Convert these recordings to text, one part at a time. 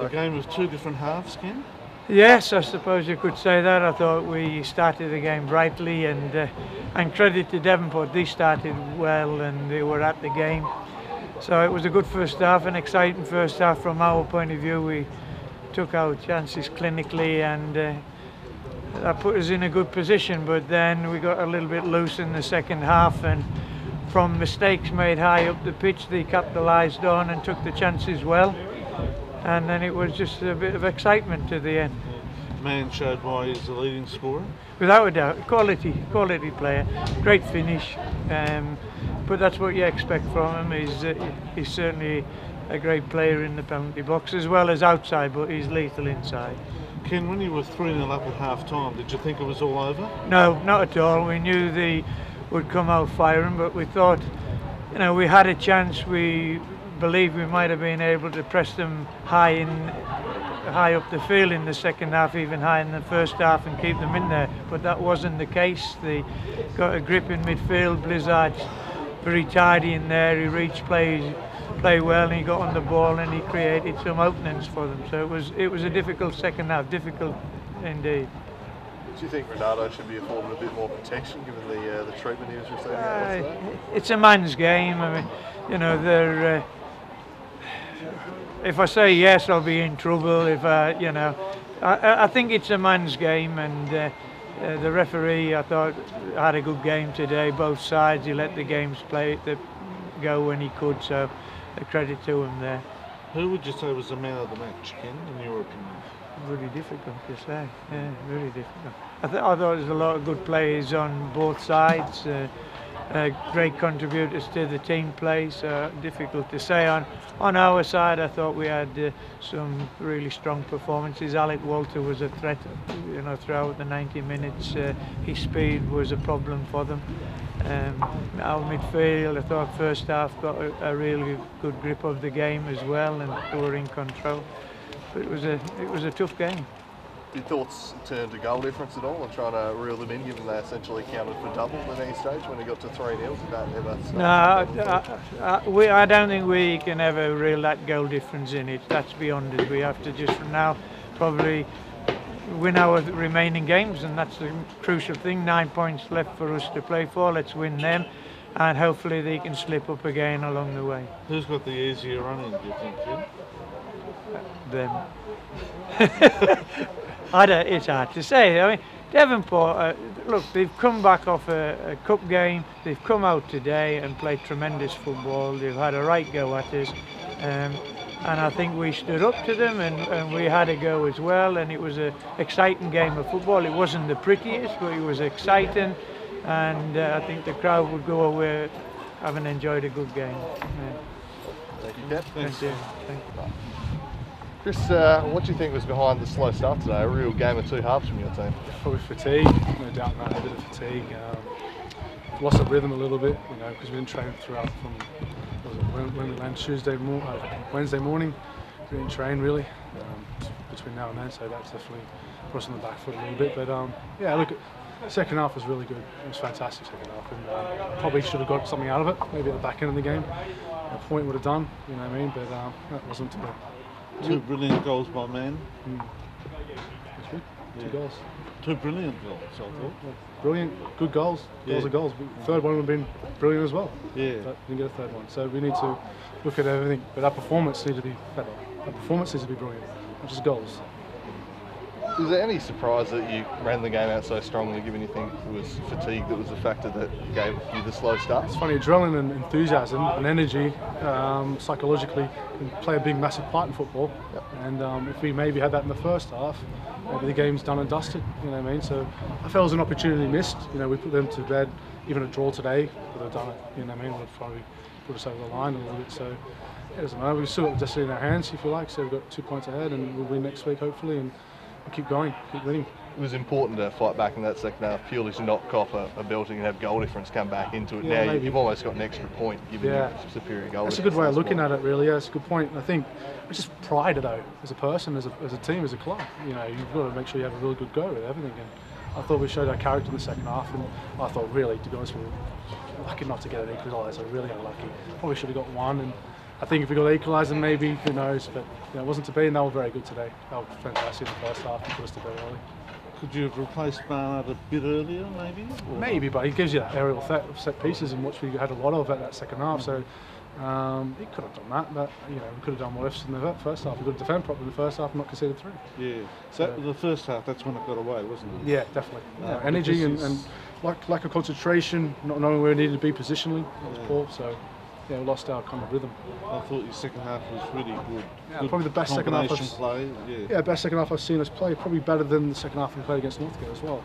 The game was two different halves, Ken? Yes, I suppose you could say that. I thought we started the game brightly, and credit to Devonport, they started well and they were at the game. So it was a good first half, an exciting first half from our point of view. We took our chances clinically, and that put us in a good position, but then we got a little bit loose in the second half, and from mistakes made high up the pitch, they capitalised on and took the chances well, and then it was just a bit of excitement to the end. Man showed why he's the leading scorer. Without a doubt, quality player, great finish, but that's what you expect from him. He's certainly a great player in the penalty box as well as outside, but he's lethal inside. Ken, when you were 3-0 up at half time, did you think it was all over? No, not at all. We knew they would come out firing, but we thought, we had a chance. We believed we might have been able to press them high up the field in the second half, even high in the first half, and keep them in there. But that wasn't the case. They got a grip in midfield. Blizzard's very tidy in there. He reached play well, and he got on the ball and he created some openings for them. So it was a difficult second half, difficult indeed. Do you think Ronaldo should be afforded a bit more protection given the treatment he was receiving? It's a man's game. I mean, they're. If I say yes, I'll be in trouble. If I think it's a man's game, and the referee, I thought, had a good game today. Both sides, he let the games go when he could. So, a credit to him there. Who would you say was the man of the match, Ken, in your opinion? Really difficult to say. Yeah, very difficult. I thought there's a lot of good players on both sides. Great contributors to the team play, so difficult to say. On our side, I thought we had some really strong performances. Alec Walter was a threat, throughout the 90 minutes. His speed was a problem for them. Our midfield, I thought first half got a really good grip of the game as well, and they were in control. But it was a tough game. Your thoughts in terms of goal difference at all, and trying to reel them in, given they essentially counted for double at any stage when it got to 3-0? Did that ever start? No, I don't think we can ever reel that goal difference in. That's beyond us. We have to just now probably win our remaining games, and that's the crucial thing. 9 points left for us to play for. Let's win them, and hopefully they can slip up again along the way. Who's got the easier running, do you think, Jim? Them. It's hard to say. I mean, Devonport, look, they've come back off a cup game. They've come out today and played tremendous football. They've had a right go at us, and I think we stood up to them, and we had a go as well. And it was an exciting game of football. It wasn't the prettiest, but it was exciting, and I think the crowd would go away having enjoyed a good game. Yeah. Thank you, Ken. Thank you. Chris, what do you think was behind the slow start today? A real game of two halves from your team. Probably fatigue, no doubt about it, a bit of fatigue. Lost the rhythm a little bit, because we didn't train throughout from when we landed Wednesday morning. We didn't train really between now and then, so that's definitely put us on the back foot a little bit. But yeah, look, the second half was really good. It was fantastic second half, and probably should have got something out of it. Maybe at the back end of the game, a point would have done. You know what I mean? But that wasn't to be. Two brilliant goals by man. That's good. Two goals. Two brilliant goals, I thought. Brilliant, good goals. Goals are goals. Third one would have been brilliant as well. Yeah. But didn't get a third one. So we need to look at everything. But our performance needs to be better. Our performance needs to be brilliant, not just goals. Was there any surprise that you ran the game out so strongly, given you think it was fatigue that was the factor that gave you the slow start? It's funny, adrenaline and enthusiasm and energy psychologically can play a big, massive part in football. Yep. And if we maybe had that in the first half, maybe the game's done and dusted, you know what I mean? So I felt it was an opportunity missed. We put them to bed. Even a draw today would have done it, you know what I mean? Would have probably put us over the line a little bit. So it doesn't matter. We've still got the destiny in our hands, if you like. So we've got 2 points ahead, and we'll win next week, hopefully. And keep going, keep winning. It was important to fight back in that second half, purely to knock off a belting and have goal difference come back into it. Yeah, now maybe. You've almost got an extra point given your superior goal That's difference. a good way of looking at it, really. Yeah, it's a good point. I think it's just pride, though, as a person, as a team, as a club. You've got to make sure you have a really good go with everything. And I thought we showed our character in the second half, and I thought, really, to be honest with you, lucky not to get an equaliser, really unlucky. Probably should have got one, and I think if we got equalised, then maybe, who knows, but it wasn't to be, and they were very good today. They were fantastic in the first half and put us to bed early. Could you have replaced Barnard a bit earlier, maybe? Or Maybe, but he gives you that aerial set pieces, in which we had a lot of at that second half. So he could have done that, but we could have done more ifs in the first half. We could have defended properly in the first half and not conceded 3. Yeah. So the first half, that's when it got away, wasn't it? Yeah, definitely. Energy and lack of concentration, not knowing where we needed to be positionally. That was poor. So we lost our kind of rhythm. I thought your second half was really good. Yeah, Good probably the best second half play. best second half I've seen us play. Probably better than the second half we played against Northgate as well.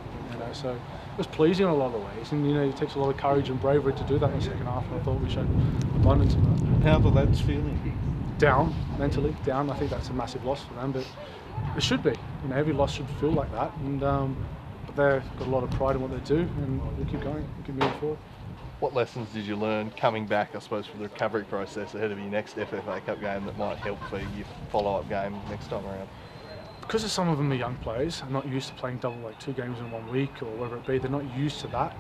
So it was pleasing in a lot of ways, and it takes a lot of courage and bravery to do that in the second half. And I thought we showed abundance of that. How are the lads feeling? Down mentally, down. I think that's a massive loss for them, but it should be. Every loss should feel like that, and but they've got a lot of pride in what they do, and we'll keep going, we'll keep moving forward. What lessons did you learn coming back, I suppose, from the recovery process ahead of your next FFA Cup game that might help for your follow-up game next time around? Because some of them are young players, are not used to playing double, like 2 games in 1 week or whatever it be. They're not used to that.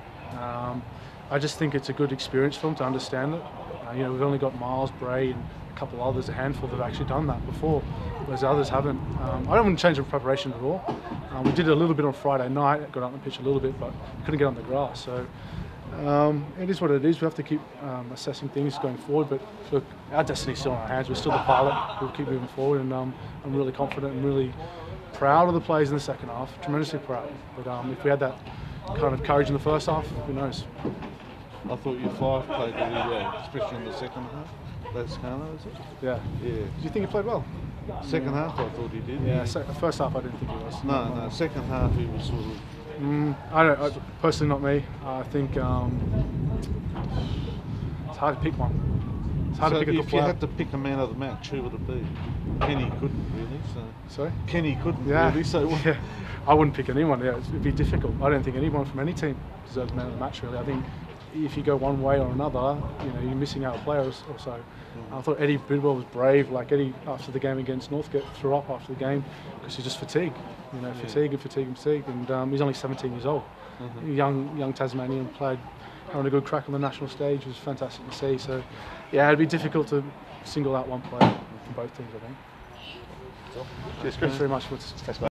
I just think it's a good experience for them to understand it. We've only got Miles, Bray, and a couple others, a handful that have actually done that before, whereas others haven't. I don't want to change the preparation at all. We did a little bit on Friday night, got out on the pitch a little bit, but couldn't get on the grass. So it is what it is. We have to keep assessing things going forward, but look, our destiny's still in our hands. We're still the pilot. We'll keep moving forward, and I'm really confident and really proud of the players in the second half, tremendously proud. But if we had that kind of courage in the first half, who knows? I thought your 5 played really well, especially in the second half. That's Gallo, is it? Yeah. Yeah. Did you think he played well? Second half, I thought he did. Yeah, first half I didn't think he was. No, second half he was sort of... Personally not me. I think it's hard to pick one. It's hard to pick a good player. If you had to pick a man of the match, who would it be? Kenny couldn't really, so... Sorry? Kenny couldn't really, so... Yeah, I wouldn't pick anyone. Yeah, it'd be difficult. I don't think anyone from any team deserves man of the match, really. I think if you go one way or another, you're missing out players or so. I thought Eddie Bidwell was brave. Like Eddie, after the game against Northgate, threw up after the game because he's just fatigued. Fatigue, and he's only 17 years old. Young Tasmanian, played, having a good crack on the national stage. It was fantastic to see. So, yeah, it'd be difficult to single out one player from both teams, I think. Cheers, Chris. Thanks very much.